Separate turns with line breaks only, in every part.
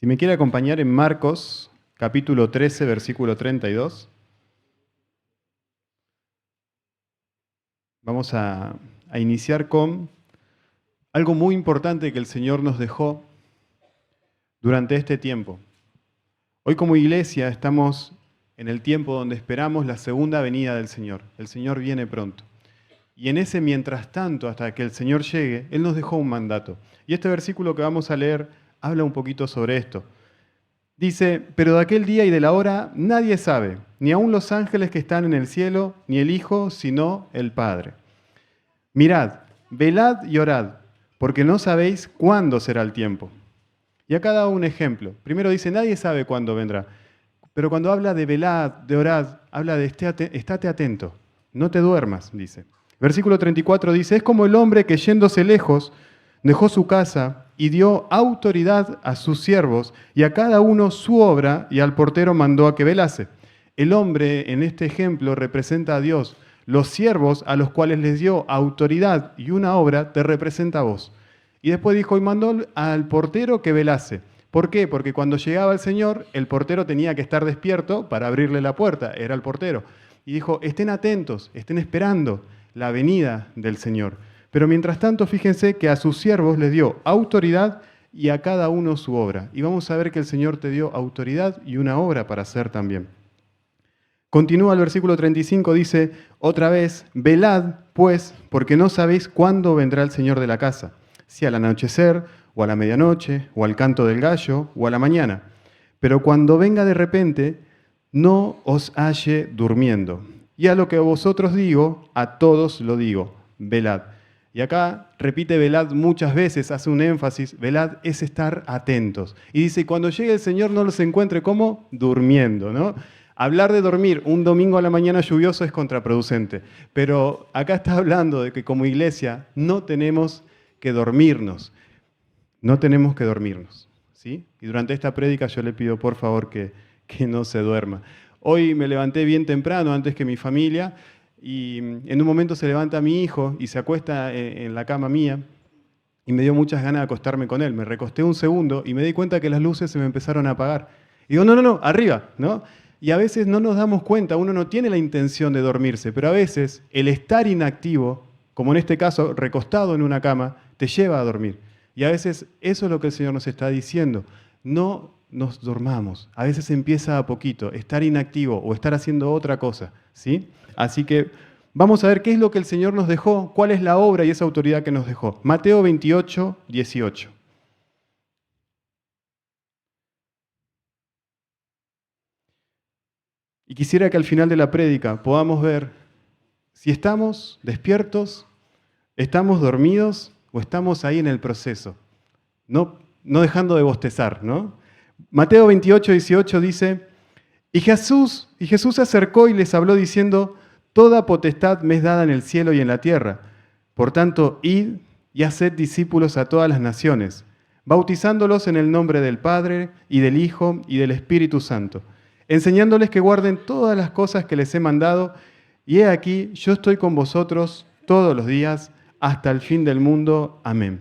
Si me quiere acompañar en Marcos, capítulo 13, versículo 32, vamos a iniciar con algo muy importante que el Señor nos dejó durante este tiempo. Hoy como iglesia estamos en el tiempo donde esperamos la segunda venida del Señor. El Señor viene pronto. Y en ese mientras tanto, hasta que el Señor llegue, Él nos dejó un mandato. Y este versículo que vamos a leer habla un poquito sobre esto. Dice, pero de aquel día y de la hora nadie sabe, ni aun los ángeles que están en el cielo, ni el Hijo, sino el Padre. Mirad, velad y orad, porque no sabéis cuándo será el tiempo. Y acá da un ejemplo. Primero dice, nadie sabe cuándo vendrá. Pero cuando habla de velad, de orad, habla de estate atento, no te duermas, dice. Versículo 34 dice, es como el hombre que yéndose lejos dejó su casa y dio autoridad a sus siervos y a cada uno su obra y al portero mandó a que velase. El hombre en este ejemplo representa a Dios. Los siervos a los cuales les dio autoridad y una obra te representa a vos. Y después dijo, y mandó al portero que velase. ¿Por qué? Porque cuando llegaba el Señor, el portero tenía que estar despierto para abrirle la puerta, era el portero. Y dijo, estén atentos, estén esperando la venida del Señor. Pero mientras tanto, fíjense que a sus siervos les dio autoridad y a cada uno su obra. Y vamos a ver que el Señor te dio autoridad y una obra para hacer también. Continúa el versículo 35, dice, otra vez, velad, pues, porque no sabéis cuándo vendrá el Señor de la casa, si al anochecer, o a la medianoche, o al canto del gallo, o a la mañana. Pero cuando venga de repente, no os halle durmiendo. Y a lo que vosotros digo, a todos lo digo, velad. Y acá repite velad muchas veces, hace un énfasis, velad es estar atentos. Y dice, cuando llegue el Señor no los encuentre como durmiendo, ¿no? Hablar de dormir un domingo a la mañana lluvioso es contraproducente, pero acá está hablando de que como iglesia no tenemos que dormirnos, ¿sí? Y durante esta prédica yo le pido por favor que no se duerma. Hoy me levanté bien temprano, antes que mi familia, y en un momento se levanta mi hijo y se acuesta en la cama mía y me dio muchas ganas de acostarme con él. Me recosté un segundo y me di cuenta que las luces se me empezaron a apagar. Y digo, no, arriba, ¿no? Y a veces no nos damos cuenta, uno no tiene la intención de dormirse, pero a veces el estar inactivo, como en este caso recostado en una cama, te lleva a dormir. Y a veces eso es lo que el Señor nos está diciendo. No nos dormamos. A veces empieza a poquito, estar inactivo o estar haciendo otra cosa, ¿sí? Así que vamos a ver qué es lo que el Señor nos dejó, cuál es la obra y esa autoridad que nos dejó. Mateo 28, 18. Y quisiera que al final de la prédica podamos ver si estamos despiertos, estamos dormidos o estamos ahí en el proceso, no dejando de bostezar, ¿no? Mateo 28, 18 dice, y Jesús se acercó y les habló diciendo, toda potestad me es dada en el cielo y en la tierra. Por tanto, id y haced discípulos a todas las naciones, bautizándolos en el nombre del Padre y del Hijo y del Espíritu Santo, enseñándoles que guarden todas las cosas que les he mandado, y he aquí, yo estoy con vosotros todos los días hasta el fin del mundo. Amén.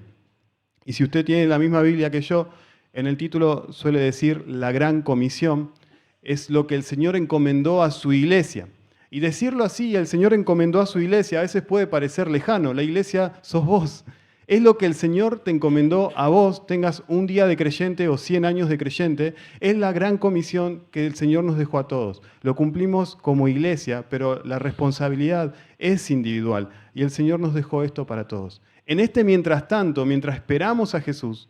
Y si usted tiene la misma Biblia que yo, en el título suele decir la gran comisión, es lo que el Señor encomendó a su iglesia. Y decirlo así, el Señor encomendó a su iglesia, a veces puede parecer lejano, la iglesia sos vos. Es lo que el Señor te encomendó a vos, tengas un día de creyente o 100 años de creyente, es la gran comisión que el Señor nos dejó a todos. Lo cumplimos como iglesia, pero la responsabilidad es individual y el Señor nos dejó esto para todos. En este mientras tanto, mientras esperamos a Jesús,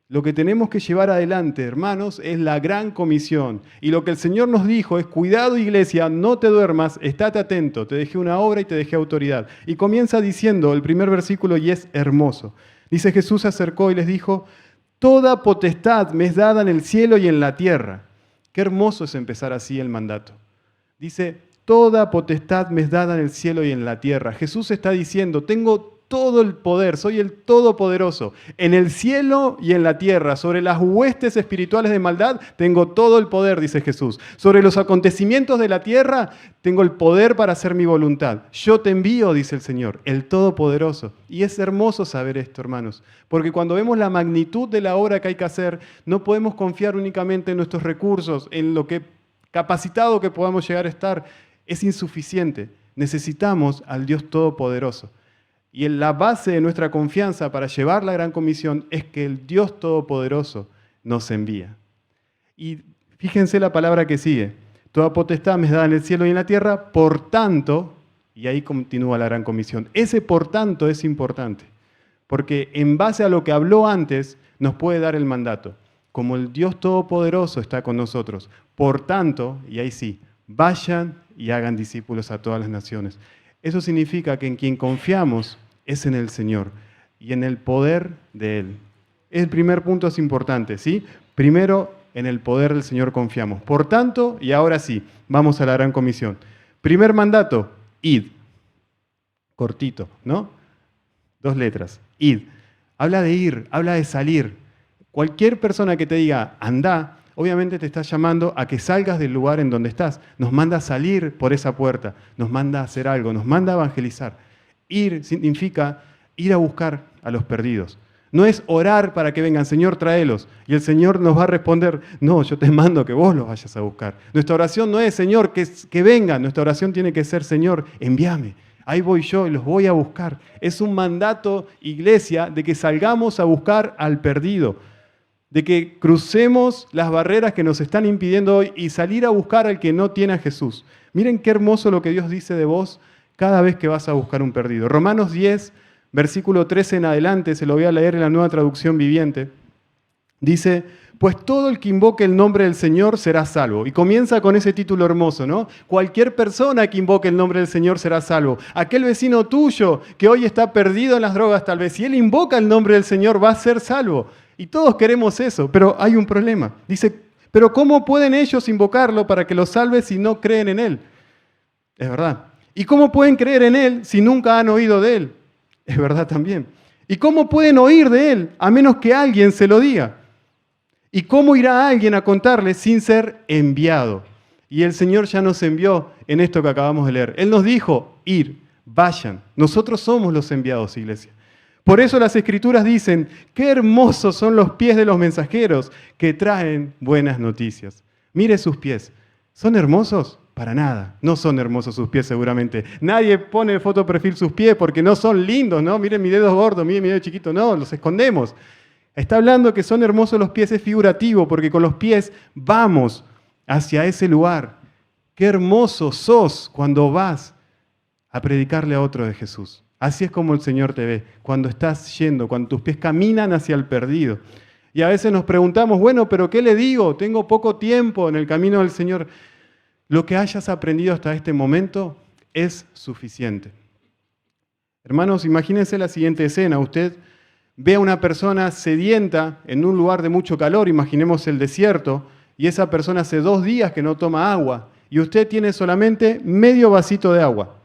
lo que tenemos que llevar adelante, hermanos, es la gran comisión. Y lo que el Señor nos dijo es, cuidado iglesia, no te duermas, estate atento, te dejé una obra y te dejé autoridad. Y comienza diciendo el primer versículo y es hermoso. Dice, Jesús se acercó y les dijo, toda potestad me es dada en el cielo y en la tierra. Qué hermoso es empezar así el mandato. Dice, toda potestad me es dada en el cielo y en la tierra. Jesús está diciendo, tengo todo el poder, soy el Todopoderoso. En el cielo y en la tierra, sobre las huestes espirituales de maldad, tengo todo el poder, dice Jesús. Sobre los acontecimientos de la tierra, tengo el poder para hacer mi voluntad. Yo te envío, dice el Señor, el Todopoderoso. Y es hermoso saber esto, hermanos, porque cuando vemos la magnitud de la obra que hay que hacer, no podemos confiar únicamente en nuestros recursos, en lo que capacitado que podamos llegar a estar. Es insuficiente. Necesitamos al Dios Todopoderoso. Y en la base de nuestra confianza para llevar la gran comisión es que el Dios Todopoderoso nos envía. Y fíjense la palabra que sigue. Toda potestad me es dada en el cielo y en la tierra, por tanto, y ahí continúa la gran comisión. Ese por tanto es importante, porque en base a lo que habló antes, nos puede dar el mandato. Como el Dios Todopoderoso está con nosotros, por tanto, y ahí sí, vayan y hagan discípulos a todas las naciones. Eso significa que en quien confiamos es en el Señor y en el poder de Él. El primer punto es importante, ¿sí? Primero, en el poder del Señor confiamos. Por tanto, y ahora sí, vamos a la gran comisión. Primer mandato, id. Cortito, ¿no? 2 letras, id. Habla de ir, habla de salir. Cualquier persona que te diga, anda, obviamente te está llamando a que salgas del lugar en donde estás. Nos manda a salir por esa puerta, nos manda a hacer algo, nos manda a evangelizar. Ir significa ir a buscar a los perdidos. No es orar para que vengan, Señor, tráelos. Y el Señor nos va a responder, no, yo te mando que vos los vayas a buscar. Nuestra oración no es, Señor, que vengan. Nuestra oración tiene que ser, Señor, envíame. Ahí voy yo y los voy a buscar. Es un mandato, iglesia, de que salgamos a buscar al perdido, de que crucemos las barreras que nos están impidiendo hoy y salir a buscar al que no tiene a Jesús. Miren qué hermoso lo que Dios dice de vos cada vez que vas a buscar un perdido. Romanos 10, versículo 13 en adelante, se lo voy a leer en la Nueva Traducción Viviente. Dice, pues todo el que invoque el nombre del Señor será salvo. Y comienza con ese título hermoso, ¿no? Cualquier persona que invoque el nombre del Señor será salvo. Aquel vecino tuyo que hoy está perdido en las drogas, tal vez, si él invoca el nombre del Señor va a ser salvo. Y todos queremos eso, pero hay un problema. Dice, pero ¿cómo pueden ellos invocarlo para que los salve si no creen en Él? Es verdad. ¿Y cómo pueden creer en Él si nunca han oído de Él? Es verdad también. ¿Y cómo pueden oír de Él a menos que alguien se lo diga? ¿Y cómo irá alguien a contarle sin ser enviado? Y el Señor ya nos envió en esto que acabamos de leer. Él nos dijo, ir, vayan. Nosotros somos los enviados, iglesia. Por eso las Escrituras dicen, qué hermosos son los pies de los mensajeros que traen buenas noticias. Mire sus pies. ¿Son hermosos? Para nada. No son hermosos sus pies seguramente. Nadie pone foto de perfil sus pies porque no son lindos, ¿no? Miren mi dedo gordo, miren mi dedo chiquito. No, los escondemos. Está hablando que son hermosos los pies, es figurativo, porque con los pies vamos hacia ese lugar. Qué hermoso sos cuando vas a predicarle a otro de Jesús. Así es como el Señor te ve, cuando estás yendo, cuando tus pies caminan hacia el perdido. Y a veces nos preguntamos, bueno, pero ¿qué le digo? Tengo poco tiempo en el camino del Señor. Lo que hayas aprendido hasta este momento es suficiente. Hermanos, imagínense la siguiente escena. Usted ve a una persona sedienta en un lugar de mucho calor, imaginemos el desierto, y esa persona hace 2 días que no toma agua, y usted tiene solamente medio vasito de agua.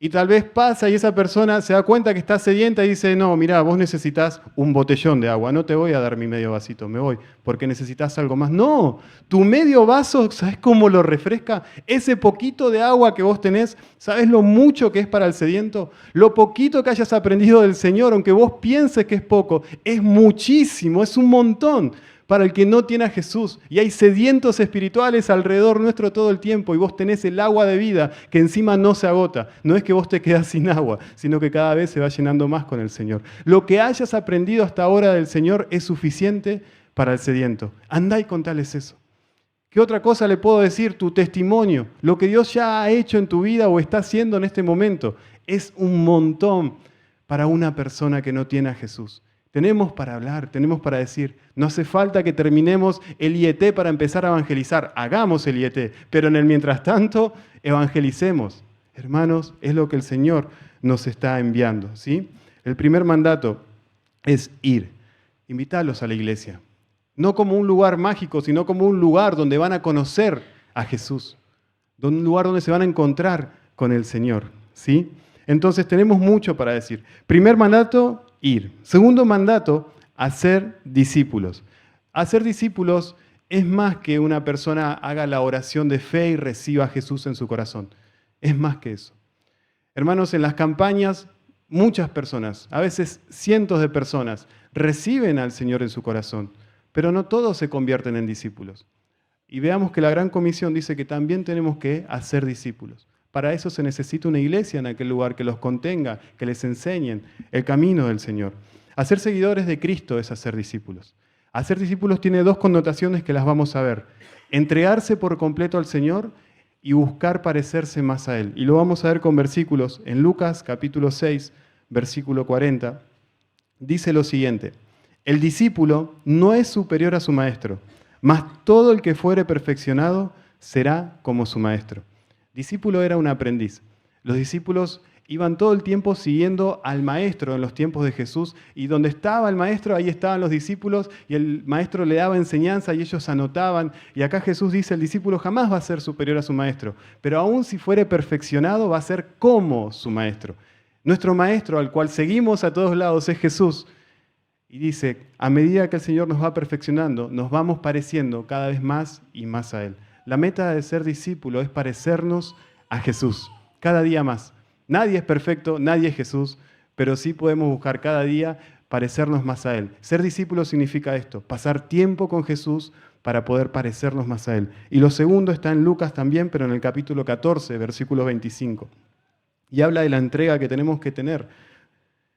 Y tal vez pasa y esa persona se da cuenta que está sedienta y dice, no, mirá, vos necesitas un botellón de agua, no te voy a dar mi medio vasito, me voy, porque necesitas algo más. No, tu medio vaso, ¿sabes cómo lo refresca? Ese poquito de agua que vos tenés, ¿sabes lo mucho que es para el sediento? Lo poquito que hayas aprendido del Señor, aunque vos pienses que es poco, es muchísimo, es un montón para el que no tiene a Jesús. Y hay sedientos espirituales alrededor nuestro todo el tiempo y vos tenés el agua de vida que encima no se agota. No es que vos te quedás sin agua, sino que cada vez se va llenando más con el Señor. Lo que hayas aprendido hasta ahora del Señor es suficiente para el sediento. Andá y contales eso. ¿Qué otra cosa le puedo decir? Tu testimonio, lo que Dios ya ha hecho en tu vida o está haciendo en este momento, es un montón para una persona que no tiene a Jesús. Tenemos para hablar, tenemos para decir. No hace falta que terminemos el IET para empezar a evangelizar. Hagamos el IET, pero en el mientras tanto, evangelicemos. Hermanos, es lo que el Señor nos está enviando, ¿sí? El primer mandato es ir. Invitarlos a la iglesia. No como un lugar mágico, sino como un lugar donde van a conocer a Jesús. Un lugar donde se van a encontrar con el Señor, ¿sí? Entonces tenemos mucho para decir. Primer mandato, ir. Segundo mandato, hacer discípulos. Hacer discípulos es más que una persona haga la oración de fe y reciba a Jesús en su corazón. Es más que eso. Hermanos, en las campañas muchas personas, a veces cientos de personas, reciben al Señor en su corazón, pero no todos se convierten en discípulos. Y veamos que la Gran Comisión dice que también tenemos que hacer discípulos. Para eso se necesita una iglesia en aquel lugar que los contenga, que les enseñen el camino del Señor. Hacer seguidores de Cristo es hacer discípulos. Hacer discípulos tiene dos connotaciones que las vamos a ver. Entregarse por completo al Señor y buscar parecerse más a Él. Y lo vamos a ver con versículos. En Lucas capítulo 6, versículo 40, dice lo siguiente: el discípulo no es superior a su maestro, mas todo el que fuere perfeccionado será como su maestro. Discípulo era un aprendiz. Los discípulos iban todo el tiempo siguiendo al maestro en los tiempos de Jesús, y donde estaba el maestro, ahí estaban los discípulos, y el maestro le daba enseñanza y ellos anotaban. Y acá Jesús dice, el discípulo jamás va a ser superior a su maestro, pero aún si fuere perfeccionado va a ser como su maestro. Nuestro maestro, al cual seguimos a todos lados, es Jesús. Y dice, a medida que el Señor nos va perfeccionando, nos vamos pareciendo cada vez más y más a Él. La meta de ser discípulo es parecernos a Jesús, cada día más. Nadie es perfecto, nadie es Jesús, pero sí podemos buscar cada día parecernos más a Él. Ser discípulo significa esto, pasar tiempo con Jesús para poder parecernos más a Él. Y lo segundo está en Lucas también, pero en el capítulo 14, versículo 25. Y habla de la entrega que tenemos que tener.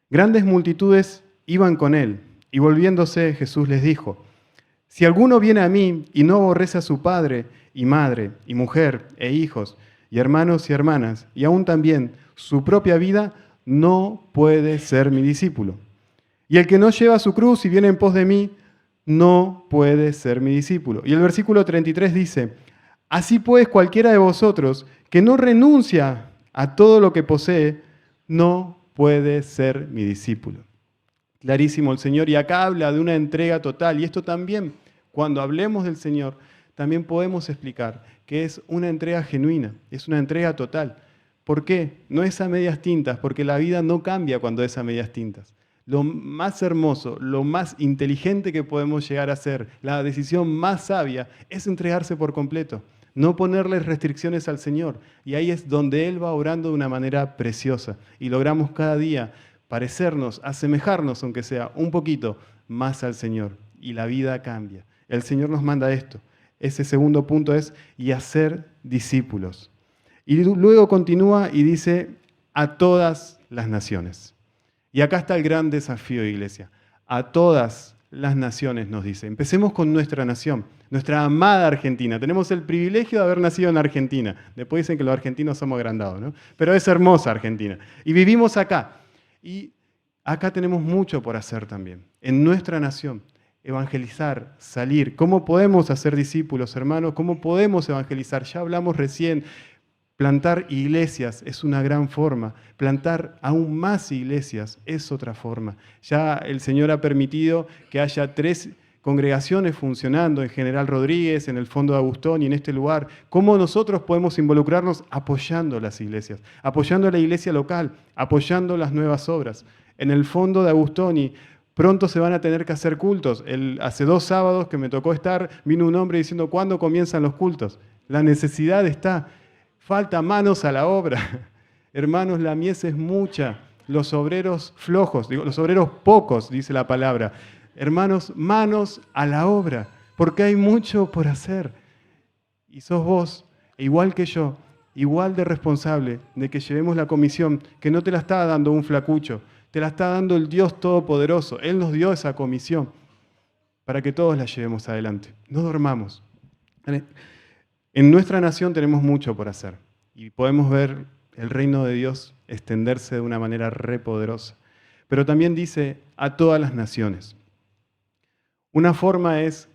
Grandes multitudes iban con Él, y volviéndose Jesús les dijo, si alguno viene a mí y no aborrece a su padre y madre y mujer e hijos y hermanos y hermanas, y aún también su propia vida, no puede ser mi discípulo. Y el que no lleva su cruz y viene en pos de mí, no puede ser mi discípulo. Y el versículo 33 dice, así pues cualquiera de vosotros que no renuncia a todo lo que posee, no puede ser mi discípulo. Clarísimo el Señor, y acá habla de una entrega total, y esto también, cuando hablemos del Señor, también podemos explicar que es una entrega genuina, es una entrega total. ¿Por qué? No es a medias tintas, porque la vida no cambia cuando es a medias tintas. Lo más hermoso, lo más inteligente que podemos llegar a hacer, la decisión más sabia, es entregarse por completo, no ponerle restricciones al Señor. Y ahí es donde Él va obrando de una manera preciosa, y logramos cada día parecernos, asemejarnos, aunque sea un poquito, más al Señor. Y la vida cambia. El Señor nos manda esto. Ese segundo punto es, y hacer discípulos. Y luego continúa y dice, a todas las naciones. Y acá está el gran desafío, iglesia. A todas las naciones nos dice. Empecemos con nuestra nación, nuestra amada Argentina. Tenemos el privilegio de haber nacido en Argentina. Después dicen que los argentinos somos agrandados, ¿no? Pero es hermosa Argentina. Y vivimos acá. Y acá tenemos mucho por hacer también, en nuestra nación. Evangelizar, salir. ¿Cómo podemos hacer discípulos, hermanos? ¿Cómo podemos evangelizar? Ya hablamos recién, plantar iglesias es una gran forma. Plantar aún más iglesias es otra forma. Ya el Señor ha permitido que haya 3 congregaciones funcionando, en General Rodríguez, en el Fondo de Agustón y en este lugar. ¿Cómo nosotros podemos involucrarnos apoyando las iglesias, apoyando a la iglesia local, apoyando las nuevas obras? En el Fondo de Agustoni pronto se van a tener que hacer cultos. Hace 2 sábados que me tocó estar, vino un hombre diciendo, ¿cuándo comienzan los cultos? La necesidad está, falta manos a la obra. Hermanos, la mies es mucha, los obreros flojos, los obreros pocos, dice la palabra. Hermanos, manos a la obra, porque hay mucho por hacer. Y sos vos, igual que yo, igual de responsable de que llevemos la comisión, que no te la está dando un flacucho, te la está dando el Dios Todopoderoso. Él nos dio esa comisión para que todos la llevemos adelante. No dormamos. En nuestra nación tenemos mucho por hacer y podemos ver el reino de Dios extenderse de una manera repoderosa. Pero también dice a todas las naciones. Una forma es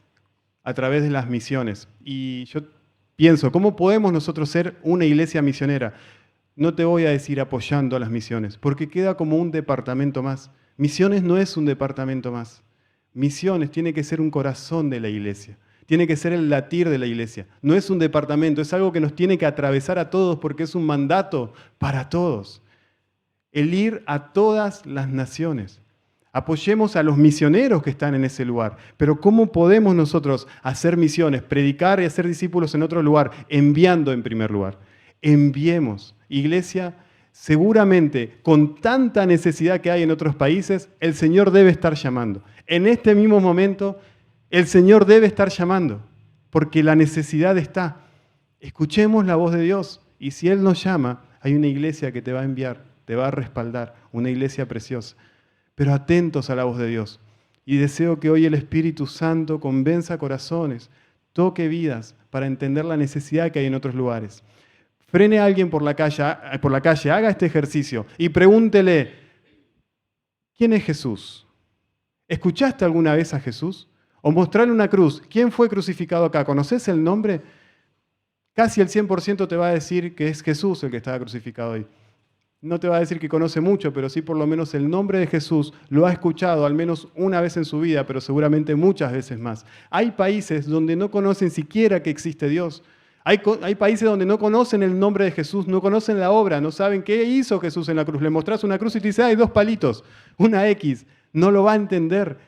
a través de las misiones. Y yo pienso, ¿cómo podemos nosotros ser una iglesia misionera? No te voy a decir apoyando a las misiones, porque queda como un departamento más. Misiones no es un departamento más. Misiones tiene que ser un corazón de la iglesia. Tiene que ser el latir de la iglesia. No es un departamento, es algo que nos tiene que atravesar a todos porque es un mandato para todos. el ir a todas las naciones. Apoyemos a los misioneros que están en ese lugar. Pero ¿cómo podemos nosotros hacer misiones, predicar y hacer discípulos en otro lugar? Enviando en primer lugar. Enviemos. Iglesia, seguramente con tanta necesidad que hay en otros países, el Señor debe estar llamando. En este mismo momento, el Señor debe estar llamando, porque la necesidad está. Escuchemos la voz de Dios y si Él nos llama, hay una iglesia que te va a enviar, te va a respaldar, una iglesia preciosa. Pero atentos a la voz de Dios. Y deseo que hoy el Espíritu Santo convenza corazones, toque vidas para entender la necesidad que hay en otros lugares. Frene a alguien por la calle, haga este ejercicio y pregúntele, ¿quién es Jesús? ¿Escuchaste alguna vez a Jesús? O mostrarle una cruz. ¿Quién fue crucificado acá? ¿Conoces el nombre? Casi el 100% te va a decir que es Jesús el que estaba crucificado ahí. No te va a decir que conoce mucho, pero sí por lo menos el nombre de Jesús lo ha escuchado al menos una vez en su vida, pero seguramente muchas veces más. Hay países donde no conocen siquiera que existe Dios. Hay países donde no conocen el nombre de Jesús, no conocen la obra, no saben qué hizo Jesús en la cruz. Le mostrás una cruz y te dice, hay 2 palitos, una X. No lo va a entender.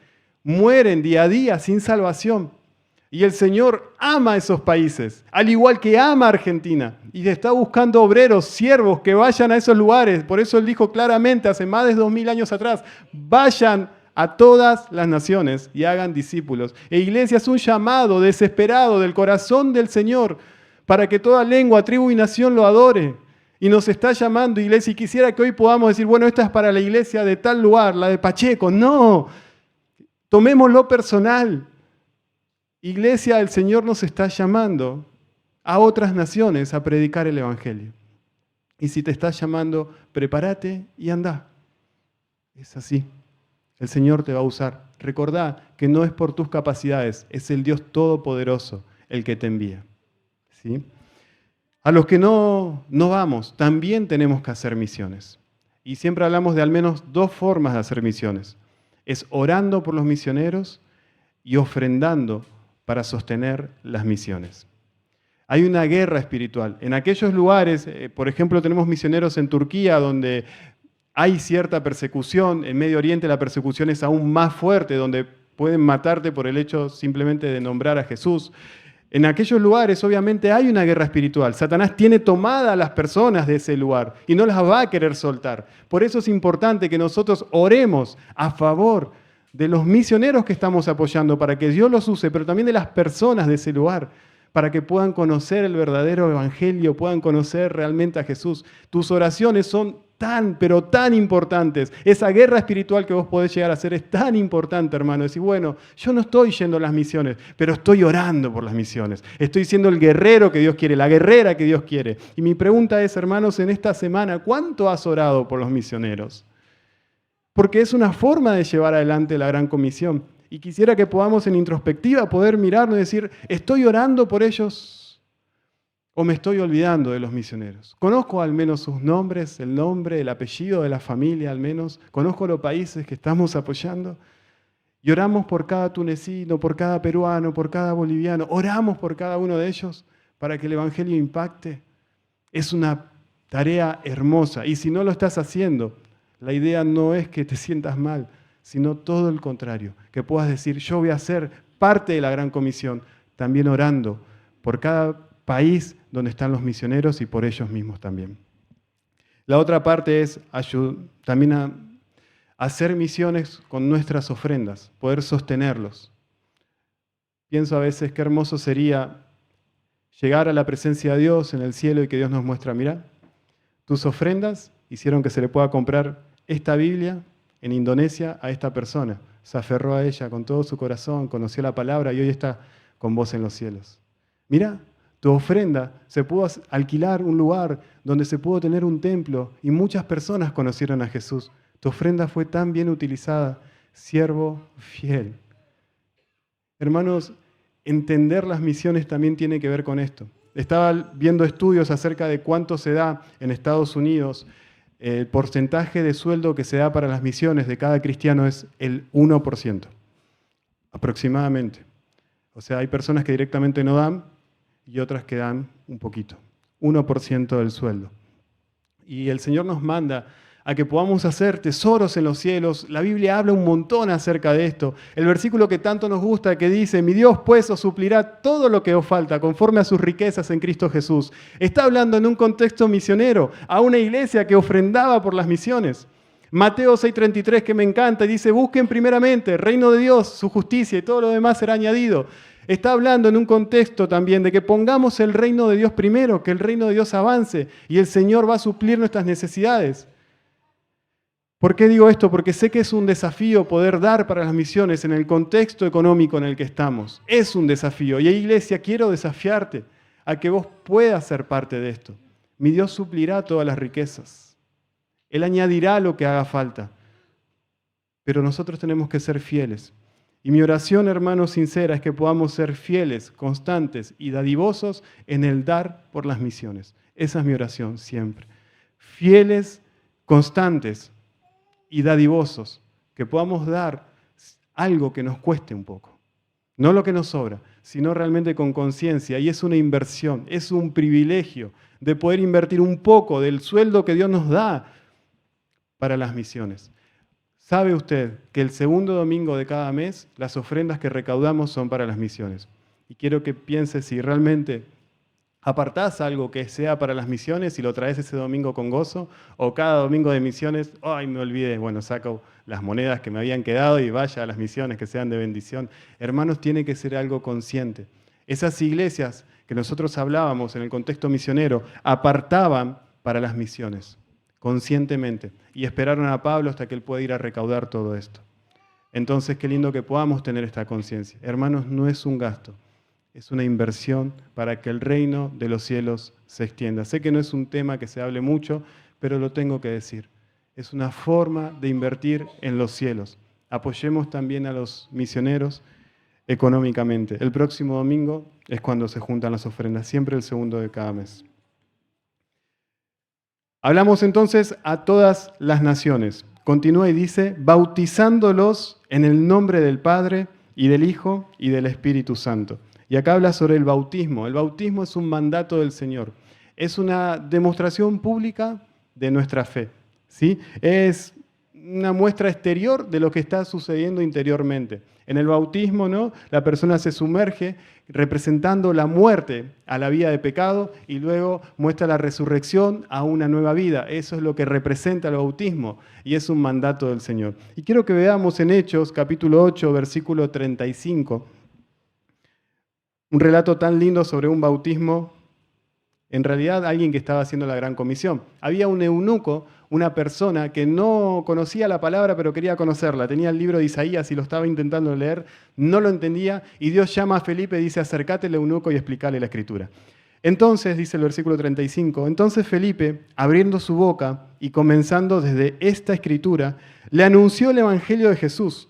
Mueren día a día sin salvación. Y el Señor ama esos países, al igual que ama a Argentina. Y está buscando obreros, siervos que vayan a esos lugares. Por eso Él dijo claramente, hace más de 2000 años atrás, vayan a todas las naciones y hagan discípulos. E iglesia es un llamado desesperado del corazón del Señor para que toda lengua, tribu y nación lo adore. Y nos está llamando, iglesia, y quisiera que hoy podamos decir, bueno, esta es para la iglesia de tal lugar, la de Pacheco. No, tomémoslo personal. Iglesia, el Señor nos está llamando a otras naciones a predicar el Evangelio. Y si te está llamando, prepárate y anda. Es así. El Señor te va a usar. Recordá que no es por tus capacidades, es el Dios Todopoderoso el que te envía. ¿Sí? A los que no vamos, también tenemos que hacer misiones. Y siempre hablamos de al menos 2 formas de hacer misiones. Es orando por los misioneros y ofrendando para sostener las misiones. Hay una guerra espiritual. En aquellos lugares, por ejemplo, tenemos misioneros en Turquía donde hay cierta persecución. En Medio Oriente la persecución es aún más fuerte, donde pueden matarte por el hecho simplemente de nombrar a Jesús. En aquellos lugares, obviamente, hay una guerra espiritual. Satanás tiene tomadas a las personas de ese lugar y no las va a querer soltar. Por eso es importante que nosotros oremos a favor de los misioneros que estamos apoyando para que Dios los use, pero también de las personas de ese lugar, para que puedan conocer el verdadero evangelio, puedan conocer realmente a Jesús. Tus oraciones son pero tan importantes. Esa guerra espiritual que vos podés llegar a hacer es tan importante, hermano. Decir, bueno, yo no estoy yendo a las misiones, pero estoy orando por las misiones. Estoy siendo el guerrero que Dios quiere, la guerrera que Dios quiere. Y mi pregunta es, hermanos, en esta semana, ¿cuánto has orado por los misioneros? Porque es una forma de llevar adelante la gran comisión. Y quisiera que podamos en introspectiva poder mirarnos y decir, ¿estoy orando por ellos o me estoy olvidando de los misioneros? Conozco al menos sus nombres, el nombre, el apellido de la familia al menos. Conozco los países que estamos apoyando. Y oramos por cada tunecino, por cada peruano, por cada boliviano. Oramos por cada uno de ellos para que el evangelio impacte. Es una tarea hermosa. Y si no lo estás haciendo, la idea no es que te sientas mal, sino todo el contrario, que puedas decir, yo voy a ser parte de la gran comisión, también orando por cada país donde están los misioneros y por ellos mismos también. La otra parte es también a hacer misiones con nuestras ofrendas, poder sostenerlos. Pienso a veces qué hermoso sería llegar a la presencia de Dios en el cielo y que Dios nos muestra, mira, tus ofrendas hicieron que se le pueda comprar esta Biblia en Indonesia a esta persona. Se aferró a ella con todo su corazón, conoció la palabra y hoy está con vos en los cielos. Mira, tu ofrenda se pudo alquilar un lugar donde se pudo tener un templo y muchas personas conocieron a Jesús. Tu ofrenda fue tan bien utilizada, siervo fiel. Hermanos, entender las misiones también tiene que ver con esto. Estaba viendo estudios acerca de cuánto se da en Estados Unidos. El porcentaje de sueldo que se da para las misiones de cada cristiano es el 1%, aproximadamente. O sea, hay personas que directamente no dan y otras que dan un poquito, 1% del sueldo. Y el Señor nos manda a que podamos hacer tesoros en los cielos. La Biblia habla un montón acerca de esto. El versículo que tanto nos gusta que dice, mi Dios pues os suplirá todo lo que os falta conforme a sus riquezas en Cristo Jesús. Está hablando en un contexto misionero, a una iglesia que ofrendaba por las misiones. Mateo 6:33, que me encanta, dice, busquen primeramente el reino de Dios, su justicia y todo lo demás será añadido. Está hablando en un contexto también de que pongamos el reino de Dios primero, que el reino de Dios avance y el Señor va a suplir nuestras necesidades. ¿Por qué digo esto? Porque sé que es un desafío poder dar para las misiones en el contexto económico en el que estamos. Es un desafío. Y iglesia, quiero desafiarte a que vos puedas ser parte de esto. Mi Dios suplirá todas las riquezas. Él añadirá lo que haga falta. Pero nosotros tenemos que ser fieles. Y mi oración, hermanos, sincera, es que podamos ser fieles, constantes y dadivosos en el dar por las misiones. Esa es mi oración siempre. Fieles, constantes y dadivosos, que podamos dar algo que nos cueste un poco. No lo que nos sobra, sino realmente con conciencia. Y es una inversión, es un privilegio de poder invertir un poco del sueldo que Dios nos da para las misiones. ¿Sabe usted que el segundo domingo de cada mes las ofrendas que recaudamos son para las misiones? Y quiero que piense si realmente apartás algo que sea para las misiones y lo traes ese domingo con gozo, o cada domingo de misiones, ¡ay, me olvidé! Bueno, saco las monedas que me habían quedado y vaya a las misiones que sean de bendición. Hermanos, tiene que ser algo consciente. Esas iglesias que nosotros hablábamos en el contexto misionero apartaban para las misiones, conscientemente, y esperaron a Pablo hasta que él pueda ir a recaudar todo esto. Entonces, qué lindo que podamos tener esta conciencia. Hermanos, no es un gasto. Es una inversión para que el reino de los cielos se extienda. Sé que no es un tema que se hable mucho, pero lo tengo que decir. Es una forma de invertir en los cielos. Apoyemos también a los misioneros económicamente. El próximo domingo es cuando se juntan las ofrendas, siempre el segundo de cada mes. Hablamos entonces a todas las naciones. Continúa y dice, bautizándolos en el nombre del Padre y del Hijo y del Espíritu Santo. Y acá habla sobre el bautismo. El bautismo es un mandato del Señor. Es una demostración pública de nuestra fe, ¿sí? Es una muestra exterior de lo que está sucediendo interiormente. En el bautismo, ¿no?, la persona se sumerge representando la muerte a la vida de pecado y luego muestra la resurrección a una nueva vida. Eso es lo que representa el bautismo y es un mandato del Señor. Y quiero que veamos en Hechos, capítulo 8, versículo 35, un relato tan lindo sobre un bautismo, en realidad alguien que estaba haciendo la gran comisión. Había un eunuco, una persona que no conocía la palabra pero quería conocerla. Tenía el libro de Isaías y lo estaba intentando leer, no lo entendía y Dios llama a Felipe y dice, acércate al eunuco y explícale la escritura. Entonces, dice el versículo 35, entonces Felipe, abriendo su boca y comenzando desde esta escritura, le anunció el evangelio de Jesús.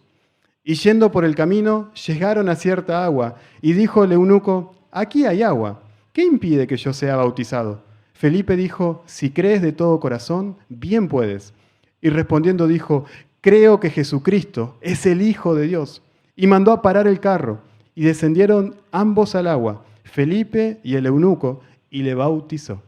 Y yendo por el camino, llegaron a cierta agua, y dijo el eunuco, aquí hay agua, ¿qué impide que yo sea bautizado? Felipe dijo, si crees de todo corazón, bien puedes. Y respondiendo dijo, creo que Jesucristo es el Hijo de Dios. Y mandó a parar el carro, y descendieron ambos al agua, Felipe y el eunuco, y le bautizó.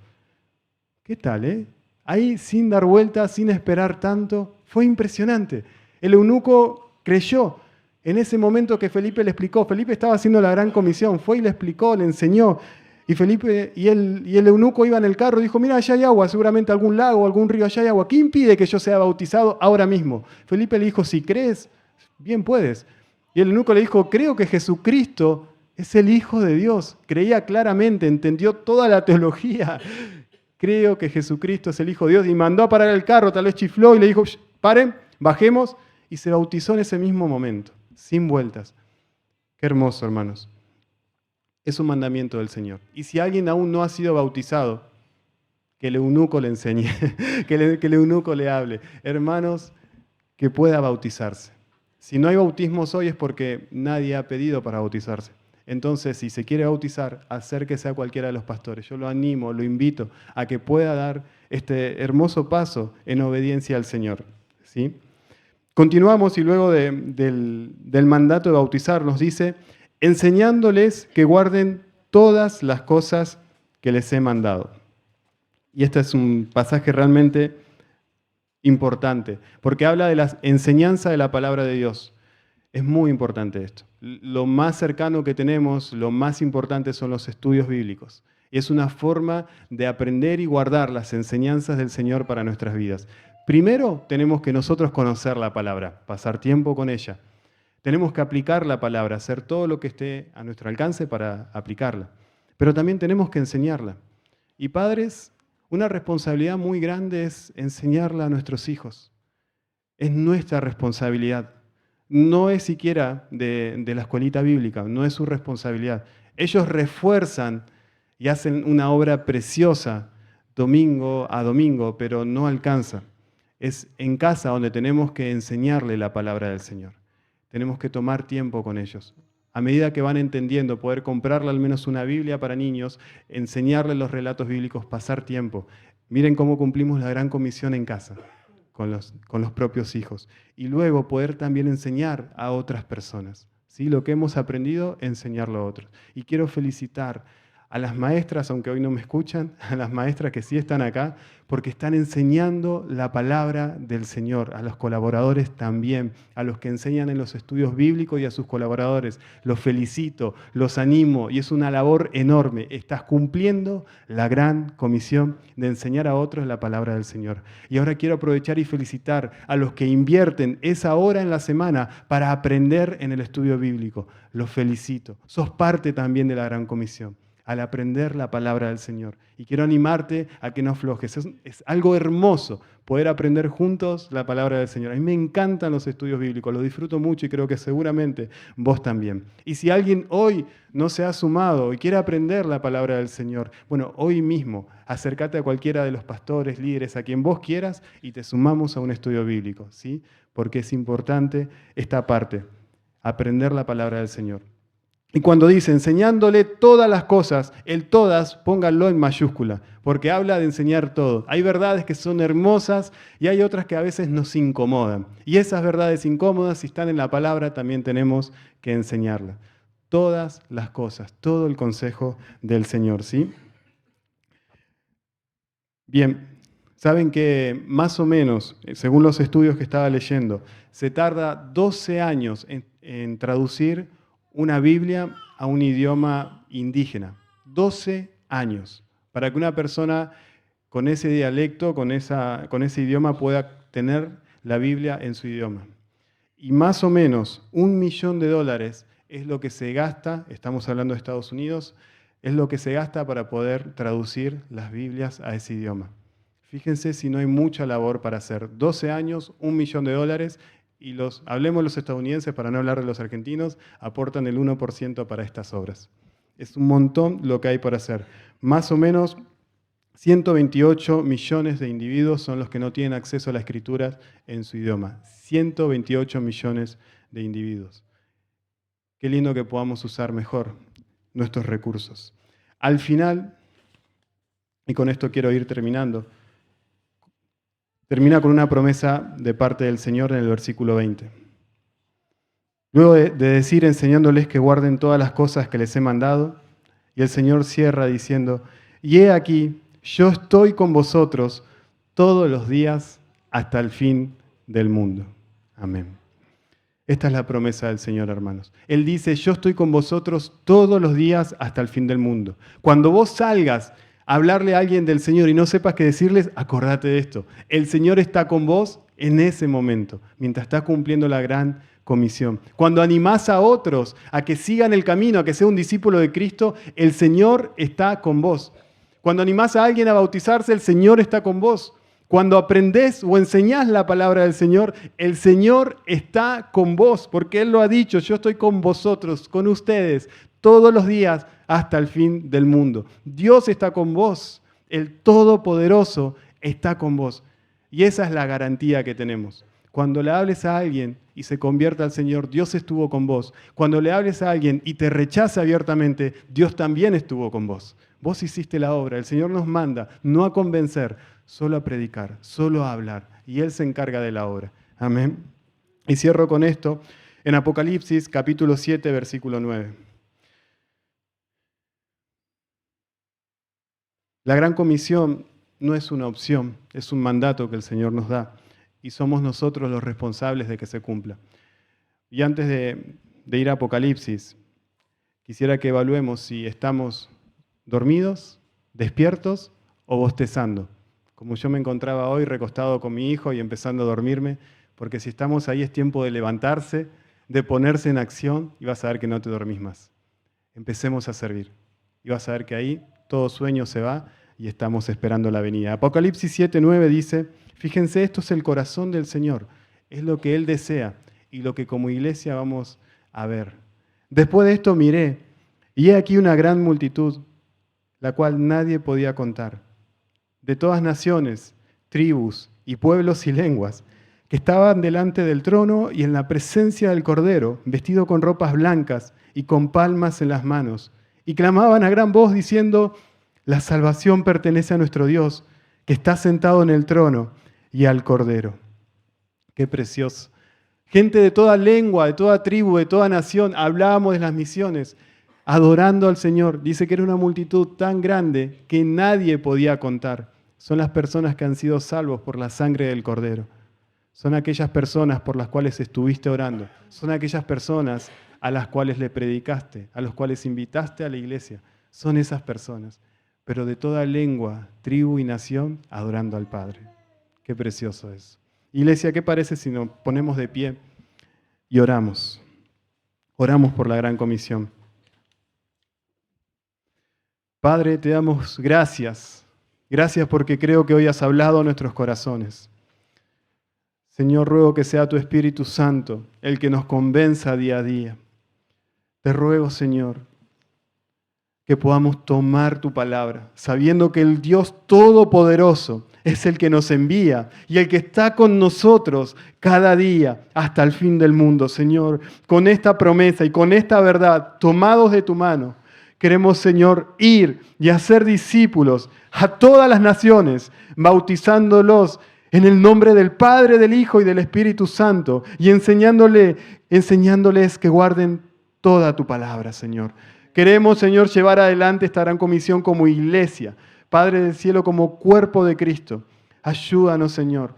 ¿Qué tal, Ahí, sin dar vueltas, sin esperar tanto, fue impresionante. El eunuco creyó. En ese momento que Felipe le explicó, Felipe estaba haciendo la gran comisión, fue y le explicó, le enseñó. Y Felipe y el eunuco iba en el carro y dijo, mira, allá hay agua, seguramente algún lago, algún río, allá hay agua. ¿Qué impide que yo sea bautizado ahora mismo? Felipe le dijo, si crees, bien puedes. Y el eunuco le dijo, creo que Jesucristo es el Hijo de Dios. Creía claramente, entendió toda la teología. Creo que Jesucristo es el Hijo de Dios. Y mandó a parar el carro, tal vez chifló y le dijo, paren, bajemos. Y se bautizó en ese mismo momento, sin vueltas. Qué hermoso, hermanos. Es un mandamiento del Señor. Y si alguien aún no ha sido bautizado, que el eunuco le enseñe, que el eunuco le hable. Hermanos, que pueda bautizarse. Si no hay bautismos hoy es porque nadie ha pedido para bautizarse. Entonces, si se quiere bautizar, acérquese a cualquiera de los pastores. Yo lo animo, lo invito a que pueda dar este hermoso paso en obediencia al Señor, ¿sí? Continuamos y luego del mandato de bautizar nos dice, enseñándoles que guarden todas las cosas que les he mandado. Y este es un pasaje realmente importante, porque habla de la enseñanza de la palabra de Dios. Es muy importante esto. Lo más cercano que tenemos, lo más importante son los estudios bíblicos. Y es una forma de aprender y guardar las enseñanzas del Señor para nuestras vidas. Primero, tenemos que nosotros conocer la palabra, pasar tiempo con ella. Tenemos que aplicar la palabra, hacer todo lo que esté a nuestro alcance para aplicarla. Pero también tenemos que enseñarla. Y padres, una responsabilidad muy grande es enseñarla a nuestros hijos. Es nuestra responsabilidad. No es siquiera de la escuelita bíblica, no es su responsabilidad. Ellos refuerzan y hacen una obra preciosa domingo a domingo, pero no alcanza. Es en casa donde tenemos que enseñarle la palabra del Señor. Tenemos que tomar tiempo con ellos. A medida que van entendiendo, poder comprarle al menos una Biblia para niños, enseñarles los relatos bíblicos, pasar tiempo. Miren cómo cumplimos la gran comisión en casa con los propios hijos. Y luego poder también enseñar a otras personas. ¿Sí? Lo que hemos aprendido, enseñarlo a otros. Y quiero felicitar a las maestras, aunque hoy no me escuchan, a las maestras que sí están acá, porque están enseñando la palabra del Señor, a los colaboradores también, a los que enseñan en los estudios bíblicos y a sus colaboradores. Los felicito, los animo y es una labor enorme. Estás cumpliendo la gran comisión de enseñar a otros la palabra del Señor. Y ahora quiero aprovechar y felicitar a los que invierten esa hora en la semana para aprender en el estudio bíblico. Los felicito. Sos parte también de la gran comisión al aprender la palabra del Señor. Y quiero animarte a que no aflojes. Es algo hermoso poder aprender juntos la palabra del Señor. A mí me encantan los estudios bíblicos, los disfruto mucho y creo que seguramente vos también. Y si alguien hoy no se ha sumado y quiere aprender la palabra del Señor, bueno, hoy mismo acércate a cualquiera de los pastores, líderes, a quien vos quieras y te sumamos a un estudio bíblico, ¿sí? Porque es importante esta parte, aprender la palabra del Señor. Y cuando dice enseñándole todas las cosas, el todas, pónganlo en mayúscula, porque habla de enseñar todo. Hay verdades que son hermosas y hay otras que a veces nos incomodan. Y esas verdades incómodas, si están en la palabra, también tenemos que enseñarlas. Todas las cosas, todo el consejo del Señor, ¿sí? Bien, saben que más o menos, según los estudios que estaba leyendo, se tarda 12 años en traducir una Biblia a un idioma indígena. 12 años para que una persona con ese dialecto, con ese idioma pueda tener la Biblia en su idioma. Y más o menos $1.000.000 es lo que se gasta, estamos hablando de Estados Unidos, es lo que se gasta para poder traducir las Biblias a ese idioma. Fíjense si no hay mucha labor para hacer. 12 años, $1.000.000 y hablemos los estadounidenses, para no hablar de los argentinos, aportan el 1% para estas obras. Es un montón lo que hay por hacer. Más o menos 128 millones de individuos son los que no tienen acceso a la escritura en su idioma. 128 millones de individuos. Qué lindo que podamos usar mejor nuestros recursos. Al final, y con esto quiero ir terminando, termina con una promesa de parte del Señor en el versículo 20. Luego de decir, enseñándoles que guarden todas las cosas que les he mandado, y el Señor cierra diciendo, y he aquí, yo estoy con vosotros todos los días hasta el fin del mundo. Amén. Esta es la promesa del Señor, hermanos. Él dice, yo estoy con vosotros todos los días hasta el fin del mundo. Cuando vos salgas a hablarle a alguien del Señor y no sepas qué decirles, acordate de esto. El Señor está con vos en ese momento, mientras estás cumpliendo la gran comisión. Cuando animás a otros a que sigan el camino, a que sea un discípulo de Cristo, el Señor está con vos. Cuando animás a alguien a bautizarse, el Señor está con vos. Cuando aprendés o enseñás la palabra del Señor, el Señor está con vos, porque Él lo ha dicho, yo estoy con vosotros, con ustedes, todos los días hasta el fin del mundo. Dios está con vos, el Todopoderoso está con vos. Y esa es la garantía que tenemos. Cuando le hables a alguien y se convierta al Señor, Dios estuvo con vos. Cuando le hables a alguien y te rechaza abiertamente, Dios también estuvo con vos. Vos hiciste la obra, el Señor nos manda no a convencer, solo a predicar, solo a hablar. Y Él se encarga de la obra. Amén. Y cierro con esto en Apocalipsis capítulo 7, versículo 9. La gran comisión no es una opción, es un mandato que el Señor nos da. y somos nosotros los responsables de que se cumpla. Y antes de ir a Apocalipsis, quisiera que evaluemos si estamos dormidos, despiertos o bostezando. Como yo me encontraba hoy recostado con mi hijo y empezando a dormirme, porque si estamos ahí es tiempo de levantarse, de ponerse en acción y vas a ver que no te dormís más. Empecemos a servir y vas a ver que ahí todo sueño se va y estamos esperando la venida. Apocalipsis 7:9 dice, fíjense, esto es el corazón del Señor, es lo que Él desea y lo que como iglesia vamos a ver. Después de esto miré, y he aquí una gran multitud, la cual nadie podía contar, de todas naciones, tribus y pueblos y lenguas, que estaban delante del trono y en la presencia del Cordero, vestido con ropas blancas y con palmas en las manos, y clamaban a gran voz diciendo, la salvación pertenece a nuestro Dios, que está sentado en el trono y al Cordero. Qué precioso. Gente de toda lengua, de toda tribu, de toda nación, hablábamos de las misiones, adorando al Señor. Dice que era una multitud tan grande que nadie podía contar. Son las personas que han sido salvos por la sangre del Cordero. Son aquellas personas por las cuales estuviste orando. Son aquellas personas a las cuales le predicaste, a los cuales invitaste a la iglesia. Son esas personas, pero de toda lengua, tribu y nación, adorando al Padre. Qué precioso es. Iglesia, ¿qué parece si nos ponemos de pie y oramos? Oramos por la gran comisión. Padre, te damos gracias. Gracias porque creo que hoy has hablado a nuestros corazones. Señor, ruego que sea tu Espíritu Santo el que nos convenza día a día. Te ruego, Señor, que podamos tomar tu palabra, sabiendo que el Dios Todopoderoso es el que nos envía y el que está con nosotros cada día hasta el fin del mundo. Señor, con esta promesa y con esta verdad, tomados de tu mano, queremos, Señor, ir y hacer discípulos a todas las naciones, bautizándolos en el nombre del Padre, del Hijo y del Espíritu Santo y enseñándoles que guarden toda tu palabra, Señor. Queremos, Señor, llevar adelante esta gran comisión como iglesia. Padre del cielo, como cuerpo de Cristo. Ayúdanos, Señor.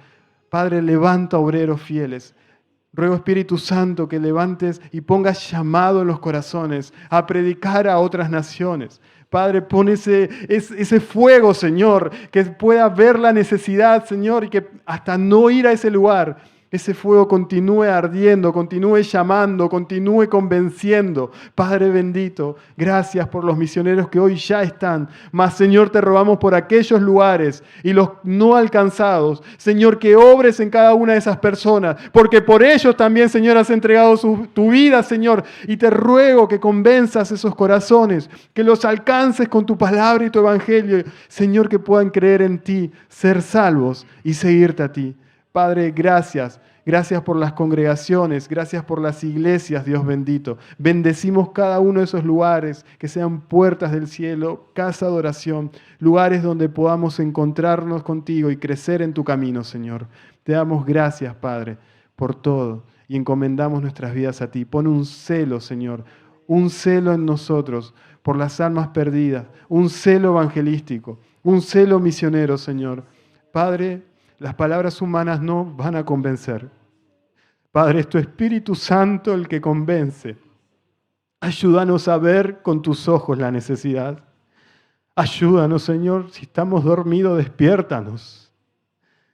Padre, levanta obreros fieles. Ruego, Espíritu Santo, que levantes y pongas llamado en los corazones a predicar a otras naciones. Padre, pon ese fuego, Señor, que pueda ver la necesidad, Señor, y que hasta no ir a ese lugar, ese fuego continúe ardiendo, continúe llamando, continúe convenciendo. Padre bendito, gracias por los misioneros que hoy ya están. Mas, Señor, te rogamos por aquellos lugares y los no alcanzados. Señor, que obres en cada una de esas personas, porque por ellos también, Señor, has entregado tu vida, Señor. Y te ruego que convenzas esos corazones, que los alcances con tu palabra y tu evangelio. Señor, que puedan creer en ti, ser salvos y seguirte a ti. Padre, gracias. Gracias por las congregaciones, gracias por las iglesias, Dios bendito. Bendecimos cada uno de esos lugares, que sean puertas del cielo, casa de oración, lugares donde podamos encontrarnos contigo y crecer en tu camino, Señor. Te damos gracias, Padre, por todo y encomendamos nuestras vidas a ti. Pon un celo, Señor, un celo en nosotros por las almas perdidas, un celo evangelístico, un celo misionero, Señor. Padre, las palabras humanas no van a convencer. Padre, es tu Espíritu Santo el que convence. Ayúdanos a ver con tus ojos la necesidad. Ayúdanos, Señor, si estamos dormidos, despiértanos.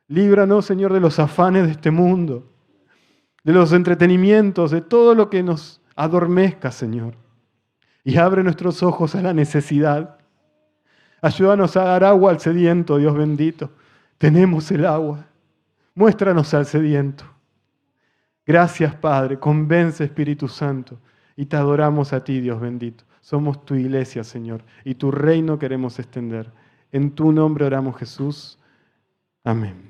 Líbranos, Señor, de los afanes de este mundo, de los entretenimientos, de todo lo que nos adormezca, Señor. Y abre nuestros ojos a la necesidad. Ayúdanos a dar agua al sediento, Dios bendito. Tenemos el agua. Muéstranos al sediento. Gracias, Padre. Convence, Espíritu Santo. Y te adoramos a ti, Dios bendito. Somos tu iglesia, Señor. Y tu reino queremos extender. En tu nombre oramos, Jesús. Amén.